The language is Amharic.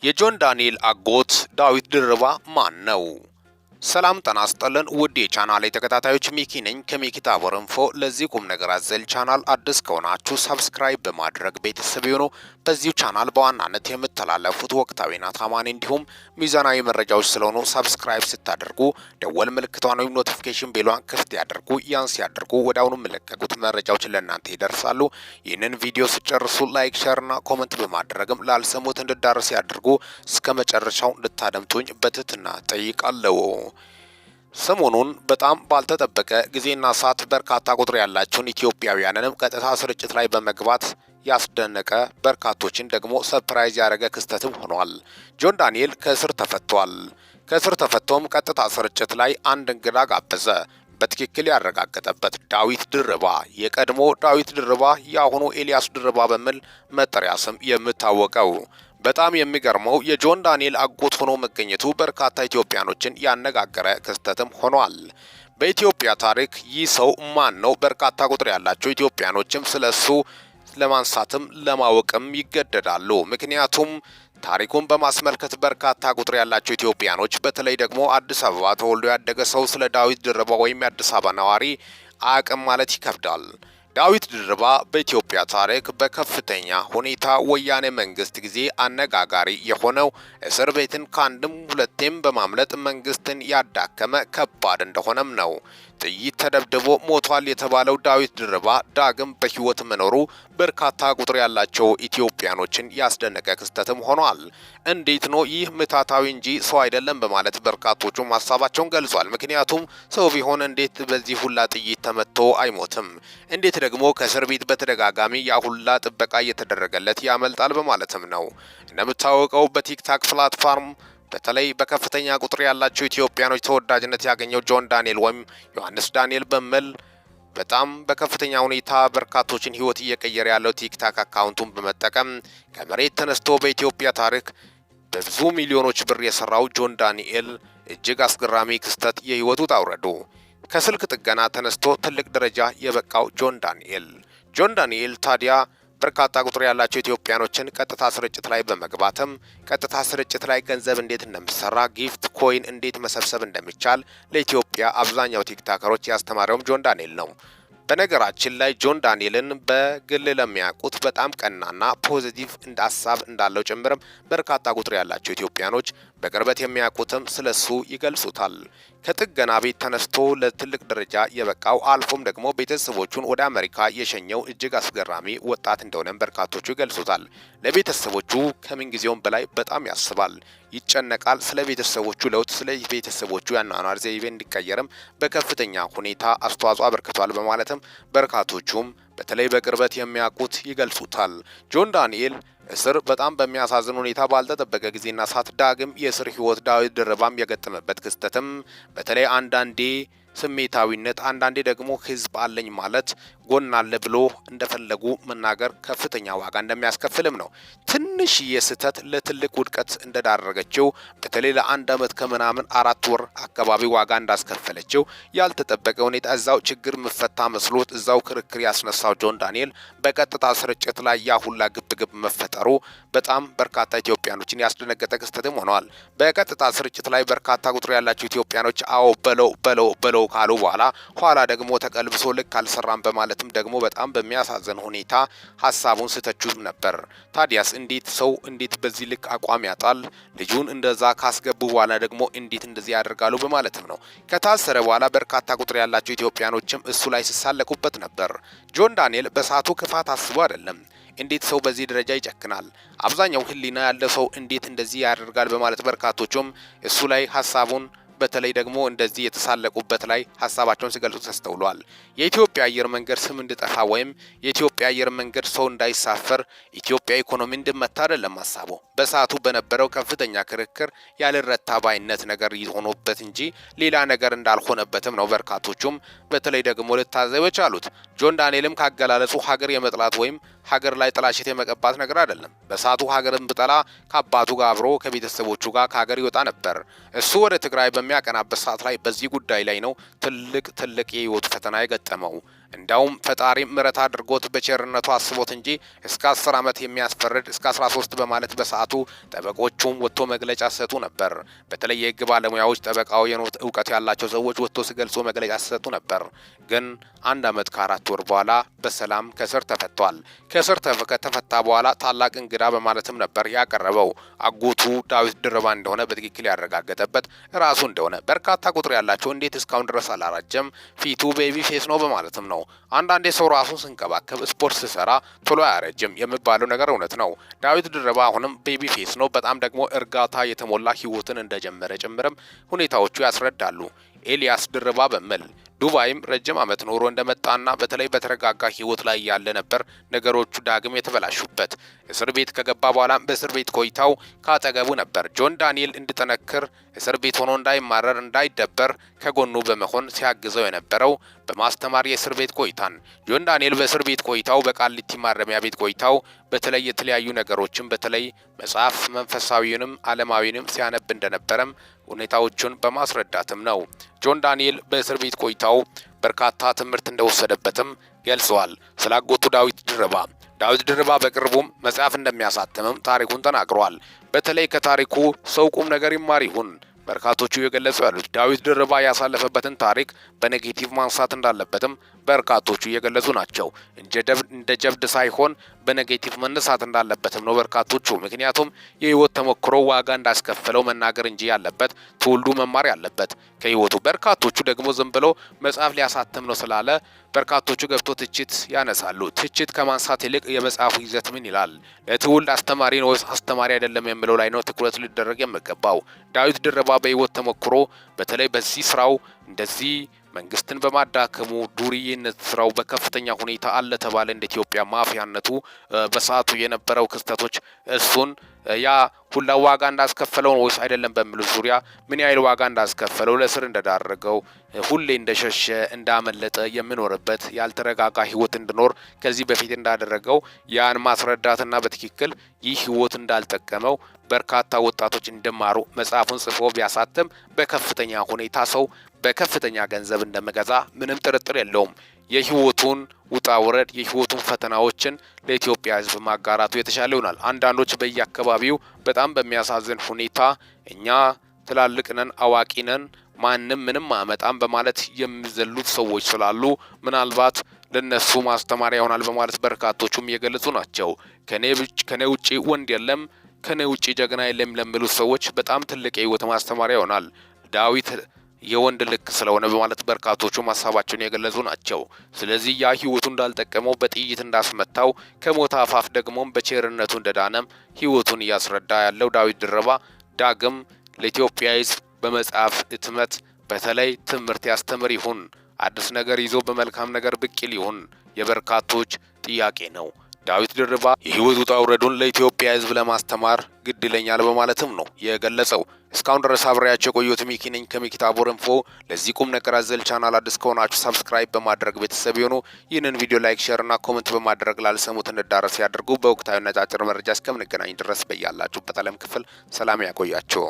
የጆን ዳንኤል አጎት ዳዊት ድርባ ማን ነው? ሰላም ጤና ይስጥልን ውድ የቻናሌ ተከታታዮች ሚኪ ነኝ ከሚኪ ታቦር ኢንፎ። ለዚህ ቁም ነገር አዘል ቻናል አዲስ ከሆናችሁ ሰብስክራይብ በማድረግ ቤተሰብ ይሁኑ። በዚሁ ቻናል በዋናነት የምተላለፉት ወቅታዊና ታማኒ እንዲሁም ሚዛናዊ መረጃዎች ስለሆኑ ሰብስክራይብ ስታደርጉ ደወል ምልክቷን ወይም ኖቲፊኬሽን ቤሏን ክፍት ያደርጉ። ያን ሲያደርጉ ወዲያውኑ የሚለቀቁት መረጃዎች ለእናንተ ይደርሳሉ። ይህንን ቪዲዮ ሲጨርሱ ላይክ፣ ሼርና ኮሜንት በማድረግም ላልሰሙት እንዲዳረስ ያድርጉ። እስከ መጨረሻው እንድታደምጡኝ በትህትና ጠይቃለሁ። ሰሞኑን በጣም ባልተጠበቀ ጊዜና ሰዓት በርካታ ቁጥር ያላቸውን ኢትዮጵያውያንንም ቀጥታ ስርጭት ላይ በመግባት ያስደነቀ በርካቶችን ደግሞ ሰርፕራይዝ ያደረገ ክስተትም ሆኗል። ጆን ዳንኤል ከእስር ተፈቷል። ከእስር ተፈቶም ቀጥታ ስርጭት ላይ አንድ እንግዳ ጋበዘ። በትክክል ያረጋገጠበት ዳዊት ድርባ፣ የቀድሞ ዳዊት ድርባ የአሁኑ ኤልያስ ድርባ በሚል መጠሪያ ስም የምታወቀው በጣም የሚገርመው የጆን ዳንኤል አጎት ሆኖ መገኘቱ በርካታ ኢትዮጵያኖችን ያነጋገረ ክስተትም ሆኗል። በኢትዮጵያ ታሪክ ይህ ሰው ማን ነው? በርካታ ቁጥር ያላቸው ኢትዮጵያኖችም ስለሱ ለማንሳትም ለማወቅም ይገደዳሉ። ምክንያቱም ታሪኩን በማስመልከት በርካታ ቁጥር ያላቸው ኢትዮጵያኖች በተለይ ደግሞ አዲስ አበባ ተወልዶ ያደገ ሰው ስለ ዳዊት ድርባ ወይም የአዲስ አበባ ነዋሪ አቅም ማለት ይከብዳል። ዳዊት ድርባ በኢትዮጵያ ታሪክ በከፍተኛ ሁኔታ ወያኔ መንግስት ጊዜ አነጋጋሪ የሆነው እስር ቤትን ከአንድም ሁለቴም በማምለጥ መንግስትን ያዳከመ ከባድ እንደሆነም ነው። ጥይት ተደብድቦ ሞቷል የተባለው ዳዊት ድርባ ዳግም በህይወት መኖሩ በርካታ ቁጥር ያላቸው ኢትዮጵያኖችን ያስደነቀ ክስተትም ሆኗል። እንዴት ነው ይህ ምታታዊ እንጂ ሰው አይደለም በማለት በርካቶቹም ሀሳባቸውን ገልጿል። ምክንያቱም ሰው ቢሆን እንዴት በዚህ ሁላ ጥይት ተመቶ አይሞትም? እንዴት ደግሞ ከእስር ቤት በተደጋጋሚ ያሁላ ጥበቃ እየተደረገለት ያመልጣል? በማለትም ነው። እንደምታወቀው በቲክታክ ፕላትፎርም በተለይ በከፍተኛ ቁጥር ያላቸው ኢትዮጵያኖች ተወዳጅነት ያገኘው ጆን ዳንኤል ወይም ዮሐንስ ዳንኤል በሚል በጣም በከፍተኛ ሁኔታ በርካቶችን ህይወት እየቀየረ ያለው ቲክታክ አካውንቱን በመጠቀም ከመሬት ተነስቶ በኢትዮጵያ ታሪክ በብዙ ሚሊዮኖች ብር የሰራው ጆን ዳንኤል እጅግ አስገራሚ ክስተት የህይወቱ ውጣ ውረዱ ከስልክ ጥገና ተነስቶ ትልቅ ደረጃ የበቃው ጆን ዳንኤል ታዲያ በርካታ ቁጥር ያላቸው ኢትዮጵያኖችን ቀጥታ ስርጭት ላይ በመግባትም ቀጥታ ስርጭት ላይ ገንዘብ እንዴት እንደሚሰራ ጊፍት ኮይን እንዴት መሰብሰብ እንደሚቻል ለኢትዮጵያ አብዛኛው ቲክታከሮች ያስተማረውም ጆን ዳንኤል ነው። በነገራችን ላይ ጆን ዳንኤልን በግል ለሚያውቁት በጣም ቀናና ፖዚቲቭ እንደ ሀሳብ እንዳለው ጭምርም በርካታ ቁጥር ያላቸው ኢትዮጵያኖች በቅርበት የሚያውቁትም ስለሱ ይገልጹታል። ከጥገና ቤት ተነስቶ ለትልቅ ደረጃ የበቃው አልፎም ደግሞ ቤተሰቦቹን ወደ አሜሪካ የሸኘው እጅግ አስገራሚ ወጣት እንደሆነም በርካቶቹ ይገልጹታል። ለቤተሰቦቹ ከምንጊዜውም በላይ በጣም ያስባል፣ ይጨነቃል። ስለ ቤተሰቦቹ ለውጥ፣ ስለ ቤተሰቦቹ ያኗኗር ዘይቤ እንዲቀየርም በከፍተኛ ሁኔታ አስተዋጽኦ አበርክቷል በማለትም በርካቶቹም በተለይ በቅርበት የሚያውቁት ይገልጹታል። ጆን ዳንኤል እስር በጣም በሚያሳዝን ሁኔታ ባልተጠበቀ ጊዜና ሰዓት ዳግም የእስር ህይወት ዳዊት ድርባም የገጠመበት ክስተትም በተለይ አንዳንዴ ስሜታዊነት አንዳንዴ ደግሞ ህዝብ አለኝ ማለት ጎን አለ ብሎ እንደፈለጉ መናገር ከፍተኛ ዋጋ እንደሚያስከፍልም ነው። ትንሽ የስህተት ለትልቅ ውድቀት እንደዳረገችው በተለይ ለአንድ አመት ከምናምን 4 ወር አካባቢ ዋጋ እንዳስከፈለችው ያልተጠበቀ ሁኔታ እዛው ችግር መፈታ መስሎት እዛው ክርክር ያስነሳው ጆን ዳንኤል በቀጥታ ስርጭት ላይ ያሁላ ግብግብ መፈጠሩ በጣም በርካታ ኢትዮጵያኖችን ያስደነገጠ ክስተትም ሆነዋል። በቀጥታ ስርጭት ላይ በርካታ ቁጥር ያላቸው ኢትዮጵያኖች አዎ በለው ካሉ በኋላ ኋላ ደግሞ ተቀልብሶ ልክ አልሰራም በማለትም ደግሞ በጣም በሚያሳዝን ሁኔታ ሀሳቡን ስተቹም ነበር። ታዲያስ እንዴት ሰው እንዴት በዚህ ልክ አቋም ያጣል? ልጁን እንደዛ ካስገቡ በኋላ ደግሞ እንዴት እንደዚህ ያደርጋሉ? በማለትም ነው። ከታሰረ በኋላ በርካታ ቁጥር ያላቸው ኢትዮጵያኖችም እሱ ላይ ሲሳለቁበት ነበር። ጆን ዳንኤል በሳቱ ክፋት አስቦ አይደለም። እንዴት ሰው በዚህ ደረጃ ይጨክናል? አብዛኛው ህሊና ያለ ሰው እንዴት እንደዚህ ያደርጋል? በማለት በርካቶቹም እሱ ላይ ሀሳቡን በተለይ ደግሞ እንደዚህ የተሳለቁበት ላይ ሀሳባቸውን ሲገልጹ ተስተውሏል። የኢትዮጵያ አየር መንገድ ስም እንዲጠፋ ወይም የኢትዮጵያ አየር መንገድ ሰው እንዳይሳፈር ኢትዮጵያ ኢኮኖሚ እንድመታ አይደለም ሀሳቡ። በሰዓቱ በነበረው ከፍተኛ ክርክር ያልረታ ባይነት ነገር ሆኖበት እንጂ ሌላ ነገር እንዳልሆነበትም ነው በርካቶቹም በተለይ ደግሞ ልታዘብ የቻሉት። ጆን ዳንኤልም ካገላለጹ ሀገር የመጥላት ወይም ሀገር ላይ ጥላሸት የመቀባት ነገር አይደለም። በሰዓቱ ሀገርን ብጠላ ከአባቱ ጋር አብሮ ከቤተሰቦቹ ጋር ከሀገር ይወጣ ነበር። እሱ ወደ ትግራይ በሚያቀናበት ሰዓት ላይ በዚህ ጉዳይ ላይ ነው ትልቅ የህይወቱ ፈተና የገጠመው። እንዳውም ፈጣሪ ምሕረት አድርጎት በቸርነቱ አስቦት እንጂ እስከ 10 ዓመት የሚያስፈርድ እስከ 13 በማለት በሰዓቱ ጠበቆቹም ወጥቶ መግለጫ ሰጡ ነበር። በተለይ የህግ ባለሙያዎች ጠበቃው የኖት እውቀት ያላቸው ሰዎች ወጥቶ ሲገልጹ መግለጫ ሰጡ ነበር። ግን 1 ዓመት ከ4 ወር በኋላ በሰላም ከስር ተፈቷል። ከስር ከተፈታ በኋላ ታላቅ እንግዳ በማለትም ነበር ያቀረበው። አጎቱ ዳዊት ድርባ እንደሆነ በትክክል ያረጋገጠበት ራሱ እንደሆነ በርካታ ቁጥር ያላቸው እንዴት እስካሁን ድረስ አላራጀም ፊቱ ቤቢ ፌስ ነው በማለትም ነው። አንዳንዴ ሰው ራሱን ስንከባከብ ስፖርት ሲሰራ ቶሎ አያረጅም የሚባለው ነገር እውነት ነው። ዳዊት ድርባ አሁንም ቤቢ ፌስ ነው። በጣም ደግሞ እርጋታ የተሞላ ህይወትን እንደጀመረ ጭምርም ሁኔታዎቹ ያስረዳሉ። ኤልያስ ድርባ በሚል ዱባይም ረጅም ዓመት ኖሮ እንደመጣና በተለይ በተረጋጋ ህይወት ላይ ያለ ነበር ነገሮቹ ዳግም የተበላሹበት። እስር ቤት ከገባ በኋላ በእስር ቤት ቆይታው ካጠገቡ ነበር ጆን ዳንኤል እንዲጠነክር እስር ቤት ሆኖ እንዳይማረር እንዳይደበር ከጎኑ በመሆን ሲያግዘው የነበረው በማስተማር የእስር ቤት ቆይታን ጆን ዳንኤል በእስር ቤት ቆይታው በቃሊቲ ማረሚያ ቤት ቆይታው በተለይ የተለያዩ ነገሮችን በተለይ መጽሐፍ መንፈሳዊንም ዓለማዊንም ሲያነብ እንደነበረም ሁኔታዎቹን በማስረዳትም ነው። ጆን ዳንኤል በእስር ቤት ቆይታው በርካታ ትምህርት እንደወሰደበትም ገልጸዋል። ስላጎቱ ዳዊት ድርባ በቅርቡም መጽሐፍ እንደሚያሳትምም ታሪኩን ተናግሯል። በተለይ ከታሪኩ ሰው ቁም ነገር ይማር ይሁን በርካቶቹ እየገለጹ ያሉት ዳዊት ድርባ ያሳለፈበትን ታሪክ በኔጌቲቭ ማንሳት እንዳለበትም በርካቶቹ እየገለጹ ናቸው። እንደ ጀብድ ሳይሆን በኔጌቲቭ መነሳት እንዳለበትም ነው በርካቶቹ። ምክንያቱም የህይወት ተሞክሮ ዋጋ እንዳስከፈለው መናገር እንጂ ያለበት ትውልዱ መማር ያለበት ከህይወቱ። በርካቶቹ ደግሞ ዝም ብሎ መጽሐፍ ሊያሳትም ነው ስላለ በርካቶቹ ገብቶ ትችት ያነሳሉ። ትችት ከማንሳት ይልቅ የመጽሐፉ ይዘት ምን ይላል፣ ለትውልድ አስተማሪ ነው ወይስ አስተማሪ አይደለም የሚለው ላይ ነው ትኩረት ሊደረግ የሚገባው። ዳዊት ድርባ በህይወት ተሞክሮ በተለይ በዚህ ስራው እንደዚህ መንግስትን በማዳከሙ ዱርዬነት ስራው በከፍተኛ ሁኔታ አለ ተባለ። እንደ ኢትዮጵያ ማፊያነቱ በሰዓቱ የነበረው ክስተቶች እሱን ያ ሁላ ዋጋ እንዳስከፈለው ወይስ አይደለም በሚሉ ዙሪያ ምን ያህል ዋጋ እንዳስከፈለው ለስር እንደዳረገው ሁሌ እንደሸሸ እንዳመለጠ የሚኖርበት ያልተረጋጋ ህይወት እንዲኖር ከዚህ በፊት እንዳደረገው ያን ማስረዳትና በትክክል ይህ ህይወት እንዳልጠቀመው በርካታ ወጣቶች እንደማሩ መጽሐፉን ጽፎ ቢያሳትም በከፍተኛ ሁኔታ ሰው በከፍተኛ ገንዘብ እንደመገዛ ምንም ጥርጥር የለውም። የህይወቱን ውጣ ውረድ የህይወቱን ፈተናዎችን ለኢትዮጵያ ህዝብ ማጋራቱ የተሻለ ይሆናል። አንዳንዶች በየአካባቢው በጣም በሚያሳዝን ሁኔታ እኛ ትላልቅ ነን አዋቂ ነን ማንም ምንም አመጣም በማለት የሚዘሉት ሰዎች ስላሉ ምናልባት ለነሱ ማስተማሪያ ይሆናል በማለት በርካቶቹም እየገለጹ ናቸው። ከኔ ውጪ ወንድ የለም ከኔ ውጪ ጀግና የለም ለሚሉት ሰዎች በጣም ትልቅ የህይወት ማስተማሪያ ይሆናል ዳዊት የወንድ ልክ ስለሆነ በማለት በርካቶቹ ሀሳባቸውን የገለጹ ናቸው። ስለዚህ ያ ህይወቱ እንዳልጠቀመው በጥይት እንዳስመታው ከሞት አፋፍ ደግሞም በቸርነቱ እንደዳነም ህይወቱን እያስረዳ ያለው ዳዊት ድርባ ዳግም ለኢትዮጵያ ህዝብ በመጽሐፍ ህትመት በተለይ ትምህርት ያስተምር ይሁን አዲስ ነገር ይዞ በመልካም ነገር ብቅ ይል ይሁን የበርካቶች ጥያቄ ነው። ዳዊት ድርባ የህይወት ውጣ ውረዱን ለኢትዮጵያ ህዝብ ለማስተማር ግድ ይለኛል በማለትም ነው የገለጸው። እስካሁን ድረስ አብሬያቸው የቆየሁት ሚኪ ነኝ ከሚኪ ታቦር ኢንፎ። ለዚህ ቁም ነገር አዘል ቻናል አዲስ ከሆናችሁ ሰብስክራይብ በማድረግ ቤተሰብ ይሁኑ። ይህንን ቪዲዮ ላይክ፣ ሼር እና ኮሜንት በማድረግ ላልሰሙት እንዲዳረስ ያድርጉ። በወቅታዊና አጫጭር መረጃ እስከምንገናኝ ድረስ በያላችሁበት ዓለም ክፍል ሰላም ያቆያችሁ።